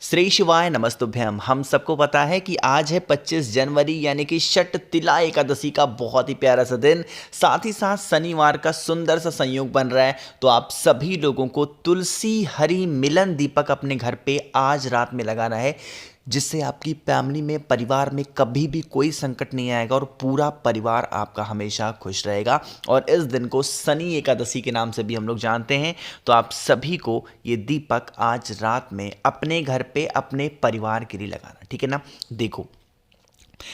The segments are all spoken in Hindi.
श्री शिवाय नमस्तुभ्यम। हम सबको पता है कि आज है 25 जनवरी यानी कि षट तिला एकादशी का बहुत ही प्यारा सा दिन। साथ ही साथ शनिवार का सुंदर सा संयोग बन रहा है। तो आप सभी लोगों को तुलसी हरि मिलन दीपक अपने घर पे आज रात में लगाना है, जिससे आपकी फैमिली में परिवार में कभी भी कोई संकट नहीं आएगा और पूरा परिवार आपका हमेशा खुश रहेगा। और इस दिन को शनि एकादशी के नाम से भी हम लोग जानते हैं। तो आप सभी को ये दीपक आज रात में अपने घर पे अपने परिवार के लिए लगाना, ठीक है ना। देखो,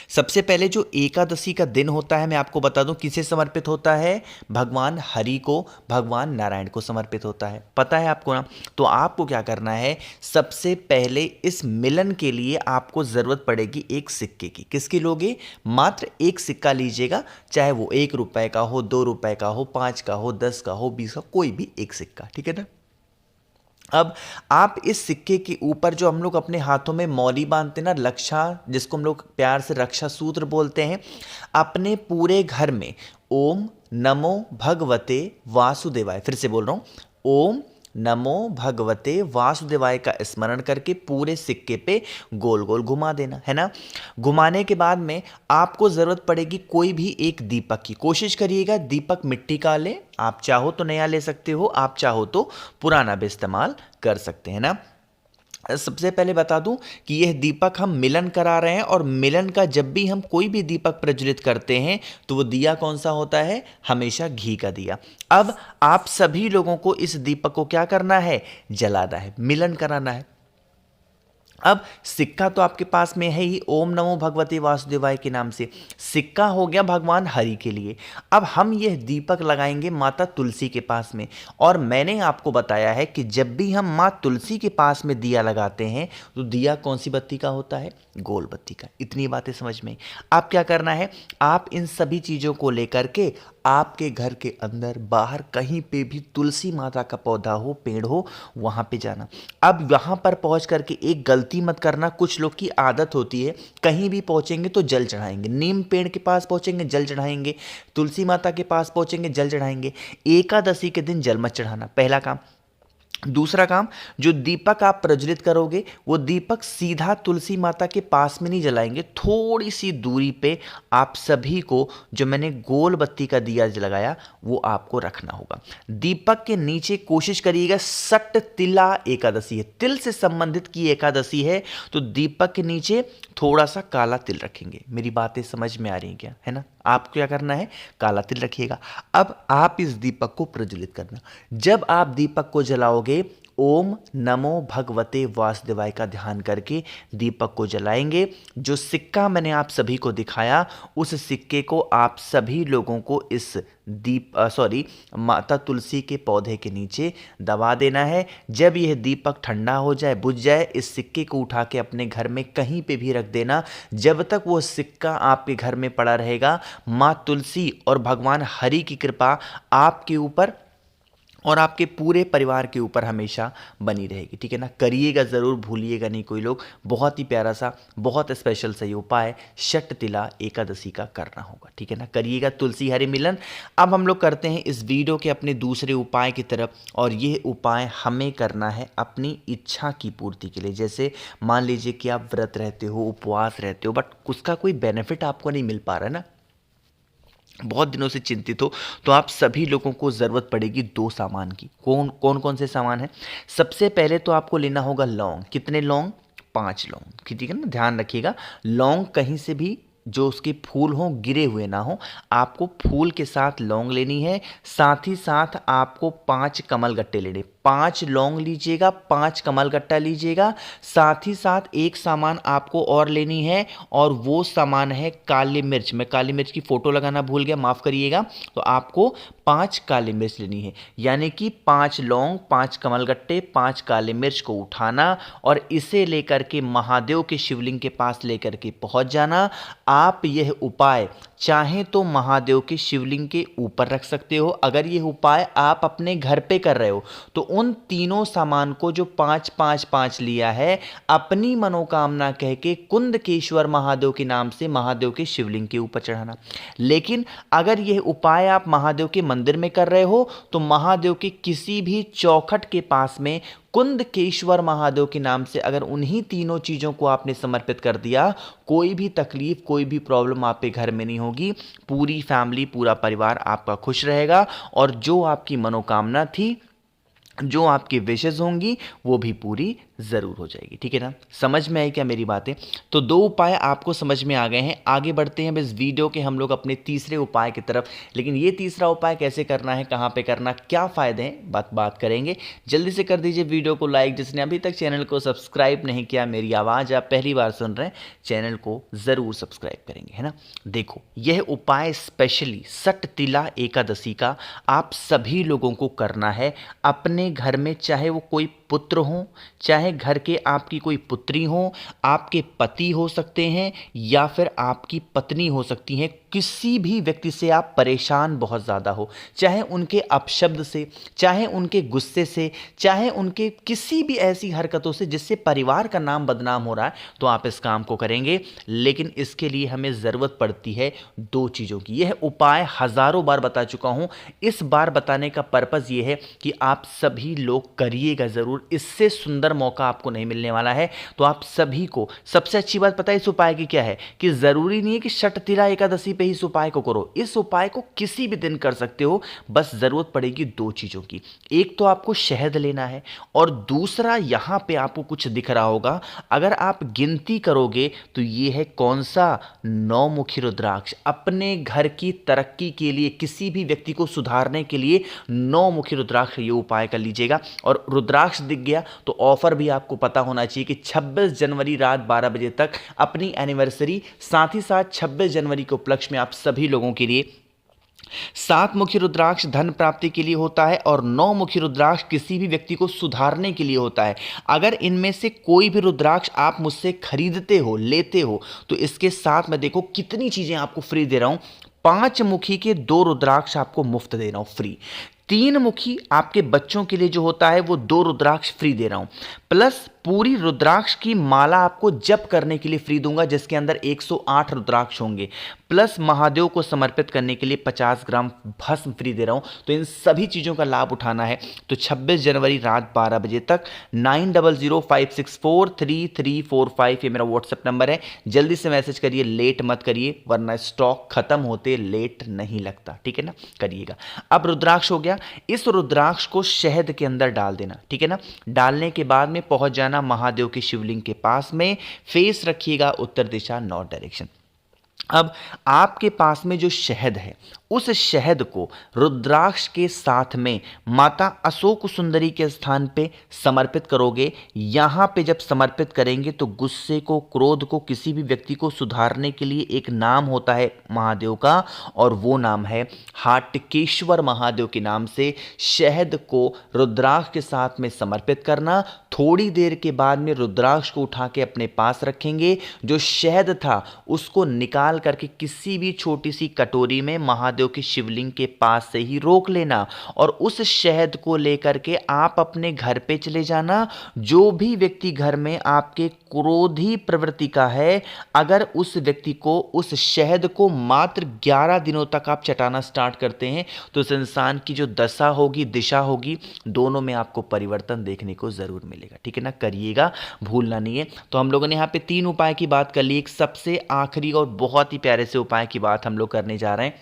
सबसे पहले जो एकादशी का दिन होता है मैं आपको बता दूं किसे समर्पित होता है। भगवान हरि को, भगवान नारायण को समर्पित होता है, पता है आपको ना। तो आपको क्या करना है, सबसे पहले इस मिलन के लिए आपको ज़रूरत पड़ेगी एक सिक्के की। किसकी लोगे? मात्र एक सिक्का लीजिएगा, चाहे वो 1 रुपए का हो, 2 रुपए का हो, 5 का हो, 10 का हो, 20 का, कोई भी एक सिक्का, ठीक है ना। अब आप इस सिक्के के ऊपर जो हम लोग अपने हाथों में मौली बांधते हैं ना, रक्षा, जिसको हम लोग प्यार से रक्षा सूत्र बोलते हैं, अपने पूरे घर में ओम नमो भगवते वासुदेवाय, फिर से बोल रहा हूं, ओम नमो भगवते वासुदेवाय का स्मरण करके पूरे सिक्के पे गोल गोल घुमा देना है ना। घुमाने के बाद में आपको ज़रूरत पड़ेगी कोई भी एक दीपक की। कोशिश करिएगा दीपक मिट्टी का ले, आप चाहो तो नया ले सकते हो, आप चाहो तो पुराना भी इस्तेमाल कर सकते हैं ना। सबसे पहले बता दूं कि यह दीपक हम मिलन करा रहे हैं, और मिलन का जब भी हम कोई भी दीपक प्रज्वलित करते हैं तो वो दिया कौन सा होता है? हमेशा घी का दिया। अब आप सभी लोगों को इस दीपक को क्या करना है? जलाना है, मिलन कराना है। अब सिक्का तो आपके पास में है ही, ओम नमो भगवते वासुदेवाय के नाम से सिक्का हो गया भगवान हरि के लिए। अब हम यह दीपक लगाएंगे माता तुलसी के पास में। और मैंने आपको बताया है कि जब भी हम माँ तुलसी के पास में दिया लगाते हैं तो दिया कौन सी बत्ती का होता है? गोल बत्ती का। इतनी बातें समझ में। आप क्या करना है, आप इन सभी चीज़ों को लेकर के आपके घर के अंदर बाहर कहीं पे भी तुलसी माता का पौधा हो, पेड़ हो, वहाँ पे जाना। अब वहाँ पर पहुँच करके एक गलती मत करना। कुछ लोग की आदत होती है कहीं भी पहुँचेंगे तो जल चढ़ाएंगे, नीम पेड़ के पास पहुँचेंगे जल चढ़ाएंगे, तुलसी माता के पास पहुँचेंगे जल चढ़ाएंगे। एकादशी के दिन जल मत चढ़ाना, पहला काम। दूसरा काम, जो दीपक आप प्रज्वलित करोगे वो दीपक सीधा तुलसी माता के पास में नहीं जलाएंगे, थोड़ी सी दूरी पे आप सभी को जो मैंने गोल बत्ती का दिया लगाया वो आपको रखना होगा। दीपक के नीचे कोशिश करिएगा, षट तिला एकादशी है, तिल से संबंधित की एकादशी है, तो दीपक के नीचे थोड़ा सा काला तिल रखेंगे। मेरी बातें समझ में आ रही हैं क्या? है ना। आपको क्या करना है? काला तिल रखिएगा। अब आप इस दीपक को प्रज्वलित करना। जब आप दीपक को जलाओगे, ओम नमो भगवते वासुदेवाय का ध्यान करके दीपक को जलाएंगे। जो सिक्का मैंने आप सभी को दिखाया, उस सिक्के को आप सभी लोगों को इस माता तुलसी के पौधे के नीचे दबा देना है। जब यह दीपक ठंडा हो जाए, बुझ जाए, इस सिक्के को उठा के अपने घर में कहीं पे भी रख देना। जब तक वो सिक्का आपके घर में पड़ा रहेगा, माँ तुलसी और भगवान हरि की कृपा आपके ऊपर और आपके पूरे परिवार के ऊपर हमेशा बनी रहेगी, ठीक है ना। करिएगा ज़रूर, भूलिएगा नहीं कोई लोग। बहुत ही प्यारा सा, बहुत स्पेशल सा ये उपाय षट तिला एकादशी का करना होगा, ठीक है ना। करिएगा तुलसी हरि मिलन। अब हम लोग करते हैं इस वीडियो के अपने दूसरे उपाय की तरफ, और ये उपाय हमें करना है अपनी इच्छा की पूर्ति के लिए। जैसे मान लीजिए कि आप व्रत रहते हो, उपवास रहते हो, बट उसका कोई बेनिफिट आपको नहीं मिल पा रहा है ना, बहुत दिनों से चिंतित हो, तो आप सभी लोगों को ज़रूरत पड़ेगी 2 सामान की। कौन कौन से सामान हैं? सबसे पहले तो आपको लेना होगा लौंग। कितने लौंग? 5 लौंग, ठीक है ना। ध्यान रखिएगा, लौंग कहीं से भी जो उसके फूल हों गिरे हुए ना हो, आपको फूल के साथ लौंग लेनी है। साथ ही साथ आपको 5 कमल गट्टे लेने, 5 लौंग लीजिएगा, 5 कमल गट्टा लीजिएगा। साथ ही साथ एक सामान आपको और लेनी है, और वो सामान है काली मिर्च। मैं काली मिर्च की फ़ोटो लगाना भूल गया, माफ़ करिएगा। तो आपको 5 काली मिर्च लेनी है, यानी कि 5 लौंग, 5 कमल गट्टे, 5 काली मिर्च को उठाना और इसे लेकर के महादेव के शिवलिंग के पास लेकर के पहुंच जाना। आप यह उपाय चाहें तो महादेव के शिवलिंग के ऊपर रख सकते हो। अगर यह उपाय आप अपने घर पे कर रहे हो तो उन तीनों सामान को जो 5-5-5 लिया है, अपनी मनोकामना कह के कुंदकेश्वर महादेव के नाम से महादेव के शिवलिंग के ऊपर चढ़ाना। लेकिन अगर यह उपाय आप महादेव के मंदिर में कर रहे हो तो महादेव के किसी भी चौखट के पास में कुंदकेश्वर महादेव के नाम से अगर उन्हीं तीनों चीज़ों को आपने समर्पित कर दिया, कोई भी तकलीफ, कोई भी प्रॉब्लम आपके घर में नहीं होगी। पूरी फैमिली, पूरा परिवार आपका खुश रहेगा और जो आपकी मनोकामना थी, जो आपकी विशेष होंगी, वो भी पूरी ज़रूर हो जाएगी। ठीक है ना, समझ में आई क्या मेरी बातें? तो 2 उपाय आपको समझ में आ गए हैं। आगे बढ़ते हैं इस वीडियो के हम लोग अपने तीसरे उपाय की तरफ। लेकिन ये तीसरा उपाय कैसे करना है, कहाँ पे करना, क्या फ़ायदे हैं, बात करेंगे। जल्दी से कर दीजिए वीडियो को लाइक। जिसने अभी तक चैनल को सब्सक्राइब नहीं किया, मेरी आवाज़ आप पहली बार सुन रहे हैं, चैनल को ज़रूर सब्सक्राइब करेंगे, है ना। देखो, यह उपाय स्पेशली सट तिला एकादशी का आप सभी लोगों को करना है अपने घर में, चाहे वो कोई पुत्र हो, चाहे घर के आपकी कोई पुत्री हो, आपके पति हो सकते हैं या फिर आपकी पत्नी हो सकती हैं। किसी भी व्यक्ति से आप परेशान बहुत ज़्यादा हो, चाहे उनके अपशब्द से, चाहे उनके गुस्से से, चाहे उनके किसी भी ऐसी हरकतों से जिससे परिवार का नाम बदनाम हो रहा है, तो आप इस काम को करेंगे। लेकिन इसके लिए हमें ज़रूरत पड़ती है 2 चीज़ों की। यह उपाय हज़ारों बार बता चुका हूँ, इस बार बताने का पर्पज़ ये है कि आप सभी लोग करिएगा ज़रूर। इससे सुंदर मौका आपको नहीं मिलने वाला है। तो आप सभी को सबसे अच्छी बात पता है इस उपाय की क्या है, कि ज़रूरी नहीं है कि षटतिला एकादशी पे इस उपाय को करो। इस उपाय को किसी भी दिन कर सकते हो। बस ज़रूरत पड़ेगी 2 चीज़ों की। एक तो आपको शहद लेना है और दूसरा, यहाँ पे आपको कुछ दिख रहा होगा, अगर आप गिनती करोगे तो ये है कौन सा, 9 मुखी रुद्राक्ष। अपने घर की तरक्की के लिए, किसी भी व्यक्ति को सुधारने के लिए 9 मुखी रुद्राक्ष ये उपाय कर लीजिएगा। और रुद्राक्ष दिख गया तो ऑफर भी आपको पता होना चाहिए कि 26 जनवरी रात 12 बजे तक अपनी एनिवर्सरी, साथ ही साथ 26 जनवरी के उपलक्ष्य में आप सभी लोगों के लिए 7 मुखी रुद्राक्ष धन प्राप्ति के लिए होता है और 9 मुखी रुद्राक्ष किसी भी व्यक्ति को सुधारने के लिए होता है। अगर इनमें से कोई भी रुद्राक्ष आप मुझसे खरीदते हो, लेते हो, तो इसके साथ में देखो कितनी चीजें आपको फ्री दे रहा हूं। 5 मुखी के 2 रुद्राक्ष आपको मुफ्त दे रहा हूं, फ्री। 3 मुखी आपके बच्चों के लिए जो होता है वो 2 रुद्राक्ष फ्री दे रहा हूं, प्लस पूरी रुद्राक्ष की माला आपको जप करने के लिए फ्री दूंगा, जिसके अंदर 108 रुद्राक्ष होंगे, प्लस महादेव को समर्पित करने के लिए 50 ग्राम भस्म फ्री दे रहा हूं। तो इन सभी चीज़ों का लाभ उठाना है तो 26 जनवरी रात 12 बजे तक 9005643345 ये मेरा व्हाट्सएप नंबर है। जल्दी से मैसेज करिए, लेट मत करिए, वरना स्टॉक खत्म होते लेट नहीं लगता। ठीक है ना, करिएगा। अब रुद्राक्ष हो गया, इस रुद्राक्ष को शहद के अंदर डाल देना। ठीक है ना, डालने के बाद में पहुंच जाना महादेव के शिवलिंग के पास में, फेस रखिएगा उत्तर दिशा, नॉर्थ डायरेक्शन। अब आपके पास में जो शहद है, उस शहद को रुद्राक्ष के साथ में माता अशोक सुंदरी के स्थान पे समर्पित करोगे। यहाँ पे जब समर्पित करेंगे तो गुस्से को, क्रोध को, किसी भी व्यक्ति को सुधारने के लिए एक नाम होता है महादेव का, और वो नाम है हाटकेश्वर महादेव के नाम से शहद को रुद्राक्ष के साथ में समर्पित करना। थोड़ी देर के बाद में रुद्राक्ष को उठा के अपने पास रखेंगे। जो शहद था उसको निकाल करके किसी भी छोटी सी कटोरी में महादेव के शिवलिंग के पास से ही रोक लेना और उस शहद को लेकर के आप अपने घर पे चले जाना। जो भी व्यक्ति घर में आपके क्रोधी प्रवृत्ति का है, अगर उस व्यक्ति को उस शहद को मात्र 11 दिनों तक आप चटाना स्टार्ट करते हैं तो उस इंसान की जो दशा होगी, दिशा होगी, दोनों में आपको परिवर्तन देखने को जरूर मिलेगा। ठीक है ना, करिएगा, भूलना नहीं है। तो हम लोगों ने यहाँ पे 3 उपाय की बात कर ली। एक सबसे आखिरी और बहुत ही प्यारे से उपाय की बात हम लोग करने जा रहे हैं।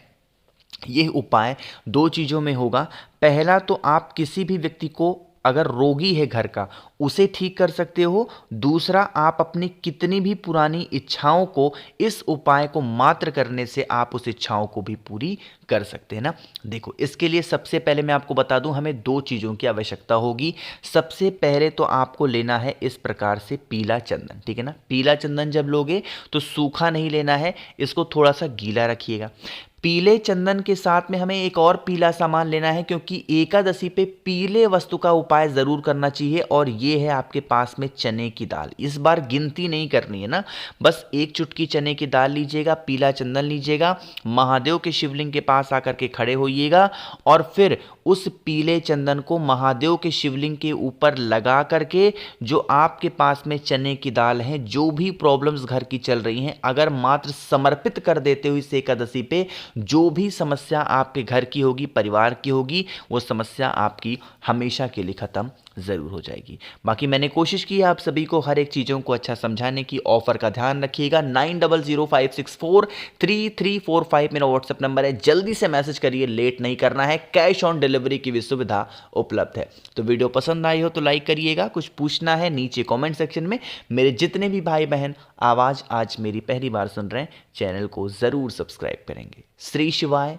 यह उपाय 2 चीज़ों में होगा। पहला तो आप किसी भी व्यक्ति को, अगर रोगी है घर का, उसे ठीक कर सकते हो। दूसरा, आप अपनी कितनी भी पुरानी इच्छाओं को इस उपाय को मात्र करने से आप उस इच्छाओं को भी पूरी कर सकते हैं ना। देखो, इसके लिए सबसे पहले मैं आपको बता दूं, हमें 2 चीज़ों की आवश्यकता होगी। सबसे पहले तो आपको लेना है इस प्रकार से पीला चंदन। ठीक है ना, पीला चंदन जब लोगे तो सूखा नहीं लेना है, इसको थोड़ा सा गीला रखिएगा। पीले चंदन के साथ में हमें एक और पीला सामान लेना है, क्योंकि एकादशी पे पीले वस्तु का उपाय ज़रूर करना चाहिए, और ये है आपके पास में चने की दाल। इस बार गिनती नहीं करनी है ना, बस एक चुटकी चने की दाल लीजिएगा, पीला चंदन लीजिएगा, महादेव के शिवलिंग के पास आकर के खड़े होइएगा, और फिर उस पीले चंदन को महादेव के शिवलिंग के ऊपर लगा करके जो आपके पास में चने की दाल है, जो भी प्रॉब्लम्स घर की चल रही हैं, अगर मात्र समर्पित कर देते हो इस एकादशी पे, जो भी समस्या आपके घर की होगी, परिवार की होगी, वो समस्या आपकी हमेशा के लिए खत्म ज़रूर हो जाएगी। बाकी मैंने कोशिश की है आप सभी को हर एक चीज़ों को अच्छा समझाने की। ऑफर का ध्यान रखिएगा। 9005643345 मेरा व्हाट्सएप नंबर है, जल्दी से मैसेज करिए, लेट नहीं करना है। कैश ऑन डिलीवरी की भी सुविधा उपलब्ध है। तो वीडियो पसंद आई हो तो लाइक करिएगा, कुछ पूछना है नीचे कॉमेंट सेक्शन में। मेरे जितने भी भाई बहन आवाज़ आज मेरी पहली बार सुन रहे हैं, चैनल को ज़रूर सब्सक्राइब करेंगे। श्री शिवाय।